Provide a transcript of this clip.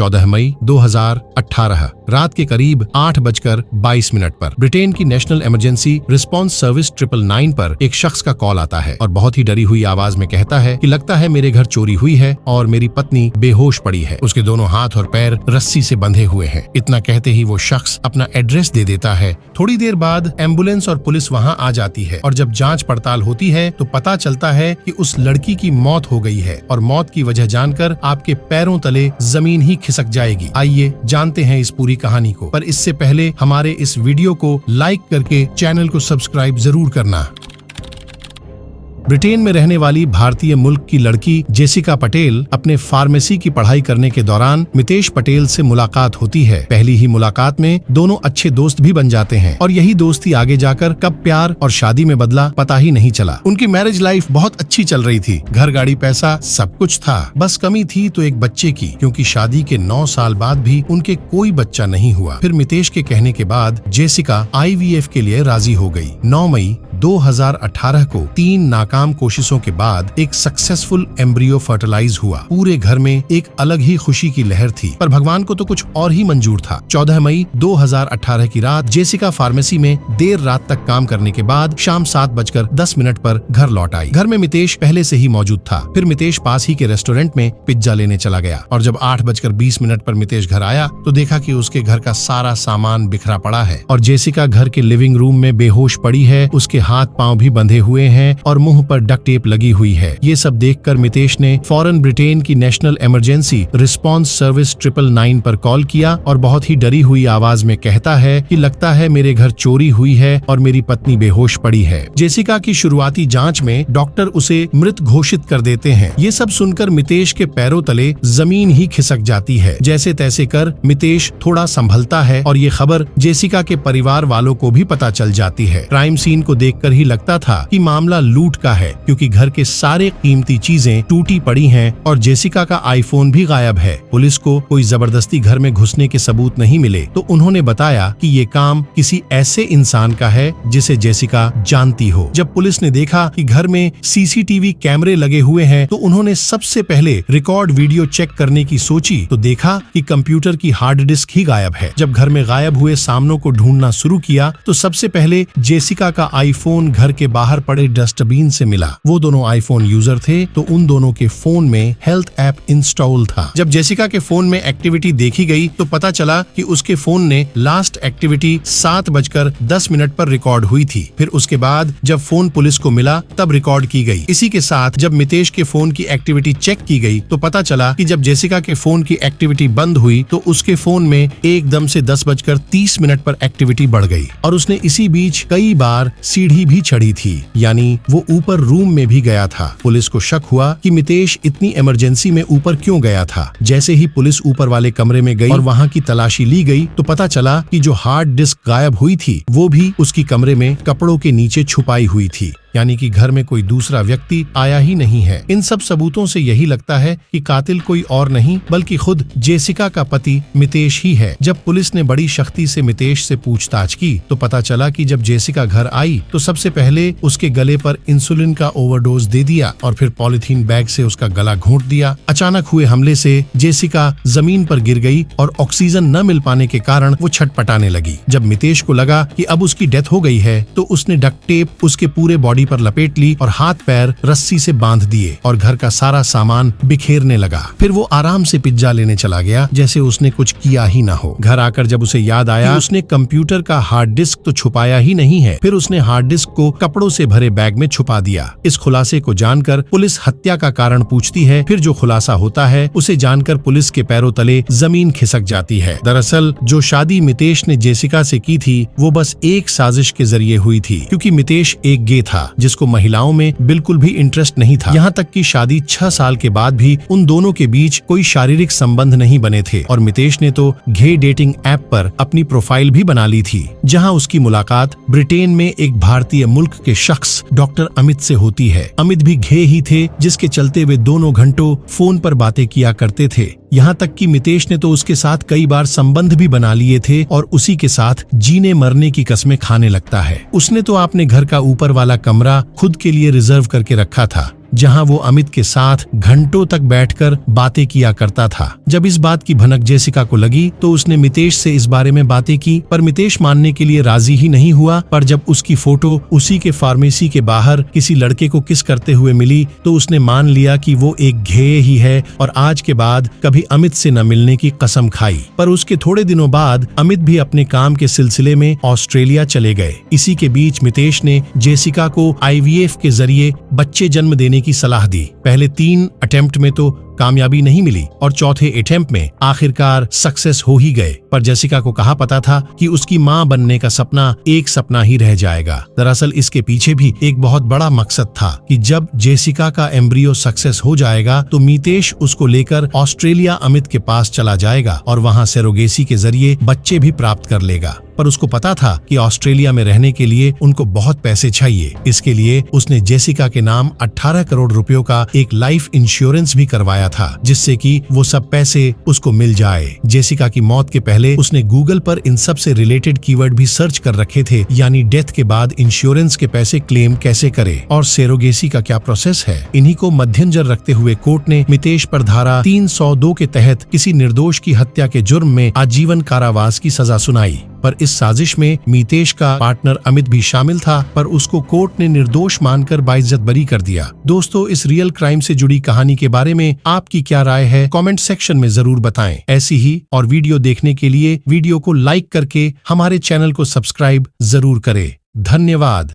14 मई 2018 रात के करीब 8:22 पर ब्रिटेन की नेशनल इमरजेंसी रिस्पांस सर्विस 999 पर एक शख्स का कॉल आता है और बहुत ही डरी हुई आवाज में कहता है कि लगता है मेरे घर चोरी हुई है और मेरी पत्नी बेहोश पड़ी है। उसके दोनों हाथ और पैर रस्सी से बंधे हुए हैं। इतना कहते ही वो शख्स अपना एड्रेस दे देता है। थोड़ी देर बाद एम्बुलेंस और पुलिस वहाँ आ जाती है और जब जांच पड़ताल होती है तो पता चलता है कि उस लड़की की मौत हो गई है और मौत की वजह जानकर आपके पैरों तले जमीन ही खिसक जाएगी। आइए जानते हैं इस पूरी कहानी को, पर इससे पहले हमारे इस वीडियो को लाइक करके चैनल को सब्सक्राइब जरूर करना। ब्रिटेन में रहने वाली भारतीय मूल की लड़की जेसिका पटेल अपने फार्मेसी की पढ़ाई करने के दौरान मितेश पटेल से मुलाकात होती है। पहली ही मुलाकात में दोनों अच्छे दोस्त भी बन जाते हैं और यही दोस्ती आगे जाकर कब प्यार और शादी में बदला पता ही नहीं चला। उनकी मैरिज लाइफ बहुत अच्छी चल रही थी। घर गाड़ी पैसा सब कुछ था, बस कमी थी तो एक बच्चे की, क्योंकि शादी के 9 साल बाद भी उनके कोई बच्चा नहीं हुआ। फिर मितेश के कहने के बाद जेसिका IVF के लिए राजी हो गई। 9 मई 2018 को 3 नाकाम कोशिशों के बाद एक सक्सेसफुल एम्ब्रियो फर्टिलाइज हुआ। पूरे घर में एक अलग ही खुशी की लहर थी, पर भगवान को तो कुछ और ही मंजूर था। 14 मई 2018 की रात जेसिका फार्मेसी में देर रात तक काम करने के बाद शाम 7:10 पर घर लौट आई। घर में मितेश पहले से ही मौजूद था। फिर मितेश पास ही के रेस्टोरेंट में पिज्जा लेने चला गया और जब 8:20 पर मितेश घर आया तो देखा कि उसके घर का सारा सामान बिखरा पड़ा है और जेसिका घर के लिविंग रूम में बेहोश पड़ी है। उसके हाथ पांव भी बंधे हुए हैं और मुंह पर डक्ट टेप लगी हुई है। ये सब देखकर मितेश ने फौरन ब्रिटेन की नेशनल इमरजेंसी रिस्पांस सर्विस 999 पर कॉल किया और बहुत ही डरी हुई आवाज में कहता है कि लगता है मेरे घर चोरी हुई है और मेरी पत्नी बेहोश पड़ी है। जेसिका की शुरुआती जांच में डॉक्टर उसे मृत घोषित कर देते हैं। ये सब सुनकर मितेश के पैरों तले जमीन ही खिसक जाती है। जैसे तैसे कर मितेश थोड़ा संभलता है और ये खबर जेसिका के परिवार वालों को भी पता चल जाती है। क्राइम सीन को देखकर ही लगता था कि मामला लूट का है, क्योंकि घर के सारे कीमती चीजें टूटी पड़ी हैं और जेसिका का आईफोन भी गायब है। पुलिस को कोई जबरदस्ती घर में घुसने के सबूत नहीं मिले तो उन्होंने बताया कि ये काम किसी ऐसे इंसान का है जिसे जेसिका जानती हो। जब पुलिस ने देखा कि घर में CCTV कैमरे लगे हुए हैं तो उन्होंने सबसे पहले रिकॉर्ड वीडियो चेक करने की सोची तो देखा कि कंप्यूटर की हार्ड डिस्क ही गायब है। जब घर में गायब हुए सामानों को ढूंढना शुरू किया तो सबसे पहले जेसिका का आईफोन घर के बाहर पड़े डस्टबिन से मिला। वो दोनों आईफोन यूजर थे तो उन दोनों के फोन में हेल्थ ऐप इंस्टॉल था। जब जेसिका के फोन में एक्टिविटी देखी गई तो पता चला कि उसके फोन ने लास्ट एक्टिविटी 7:10 पर रिकॉर्ड हुई थी। फिर उसके बाद जब फोन पुलिस को मिला तब रिकॉर्ड की गई। इसी के साथ जब मितेश के फोन की एक्टिविटी चेक की गई तो पता चला कि जब जेसिका के फोन की एक्टिविटी बंद हुई तो उसके फोन में एकदम से 10:30 पर एक्टिविटी बढ़ गई और उसने इसी बीच कई बार सीढ़ी भी चढ़ी थी, यानी वो ऊपर रूम में भी गया था। पुलिस को शक हुआ कि मितेश इतनी इमरजेंसी में ऊपर क्यों गया था। जैसे ही पुलिस ऊपर वाले कमरे में गई और वहाँ की तलाशी ली गई तो पता चला कि जो हार्ड डिस्क गायब हुई थी वो भी उसकी कमरे में कपड़ों के नीचे छुपाई हुई थी, यानी कि घर में कोई दूसरा व्यक्ति आया ही नहीं है। इन सब सबूतों से यही लगता है कि कातिल कोई और नहीं बल्कि खुद जेसिका का पति मितेश ही है। जब पुलिस ने बड़ी सख्ती से मितेश से पूछताछ की तो पता चला कि जब जेसिका घर आई तो सबसे पहले उसके गले पर इंसुलिन का ओवरडोज दे दिया और फिर पॉलिथीन बैग से उसका गला घोंट दिया। अचानक हुए हमले से जेसिका जमीन पर गिर गई और ऑक्सीजन न मिल पाने के कारण वो छटपटाने लगी। जब मितेश को लगा कि अब उसकी डेथ हो गई है तो उसने डक्ट टेप उसके पूरे बॉडी पर लपेट ली और हाथ पैर रस्सी से बांध दिए और घर का सारा सामान बिखेरने लगा। फिर वो आराम से पिज्जा लेने चला गया जैसे उसने कुछ किया ही ना हो। घर आकर जब उसे याद आया उसने कंप्यूटर का हार्ड डिस्क तो छुपाया ही नहीं है, फिर उसने हार्ड डिस्क को कपड़ों से भरे बैग में छुपा दिया। इस खुलासे को जानकर पुलिस हत्या का कारण पूछती है। फिर जो खुलासा होता है उसे जानकर पुलिस के पैरों तले जमीन खिसक जाती है। दरअसल जो शादी मितेश ने जेसिका से की थी वो बस एक साजिश के जरिए हुई थी, क्योंकि मितेश एक गे था जिसको महिलाओं में बिल्कुल भी इंटरेस्ट नहीं था। यहाँ तक कि शादी 6 साल के बाद भी उन दोनों के बीच कोई शारीरिक संबंध नहीं बने थे और मितेश ने तो घे डेटिंग ऐप पर अपनी प्रोफाइल भी बना ली थी, जहाँ उसकी मुलाकात ब्रिटेन में एक भारतीय मुल्क के शख्स डॉक्टर अमित से होती है। अमित भी घे ही थे, जिसके चलते वे दोनों घंटों फोन पर बातें किया करते थे। यहाँ तक कि मितेश ने तो उसके साथ कई बार संबंध भी बना लिए थे और उसी के साथ जीने मरने की कस्में खाने लगता है। उसने तो अपने घर का ऊपर वाला कमरा खुद के लिए रिजर्व करके रखा था। जहां वो अमित के साथ घंटों तक बैठकर बातें किया करता था। जब इस बात की भनक जेसिका को लगी तो उसने मितेश से इस बारे में बातें की, पर मितेश मानने के लिए राजी ही नहीं हुआ। पर जब उसकी फोटो उसी के फार्मेसी के बाहर किसी लड़के को किस करते हुए मिली तो उसने मान लिया कि वो एक घेये ही है और आज के बाद कभी अमित से न मिलने की कसम खाई। पर उसके थोड़े दिनों बाद अमित भी अपने काम के सिलसिले में ऑस्ट्रेलिया चले गए। इसी के बीच मितेश ने जेसिका को IVF के जरिए बच्चे जन्म देने की सलाह दी। पहले 3 अटेम्प्ट में तो कामयाबी नहीं मिली और चौथे अटेम्प्ट में आखिरकार सक्सेस हो ही गए। पर जेसिका को कहा पता था कि उसकी मां बनने का सपना एक सपना ही रह जाएगा। दरअसल इसके पीछे भी एक बहुत बड़ा मकसद था कि जब जेसिका का एम्ब्रियो सक्सेस हो जाएगा तो मितेश उसको लेकर ऑस्ट्रेलिया अमित के पास चला जाएगा और वहां सेरोगेसी के जरिए बच्चे भी प्राप्त कर लेगा। पर उसको पता था कि ऑस्ट्रेलिया में रहने के लिए उनको बहुत पैसे चाहिए। इसके लिए उसने जेसिका के नाम 18 करोड़ रुपयों का एक लाइफ इंश्योरेंस भी करवाया था, जिससे कि वो सब पैसे उसको मिल जाए। जेसिका की मौत के पहले उसने गूगल पर इन सब से रिलेटेड कीवर्ड भी सर्च कर रखे थे, यानी डेथ के बाद इंश्योरेंस के पैसे क्लेम कैसे करे और सेरोगेसी का क्या प्रोसेस है। इन्हीं को मद्देनजर रखते हुए कोर्ट ने मितेश पर धारा 302 के तहत किसी निर्दोष की हत्या के जुर्म में आजीवन कारावास की सजा सुनाई। पर इस साजिश में मितेश का पार्टनर अमित भी शामिल था, पर उसको कोर्ट ने निर्दोष मानकर बाइज्जत बरी कर दिया। दोस्तों, इस रियल क्राइम से जुड़ी कहानी के बारे में आपकी क्या राय है, कमेंट सेक्शन में जरूर बताएं। ऐसी ही और वीडियो देखने के लिए वीडियो को लाइक करके हमारे चैनल को सब्सक्राइब जरूर करें। धन्यवाद।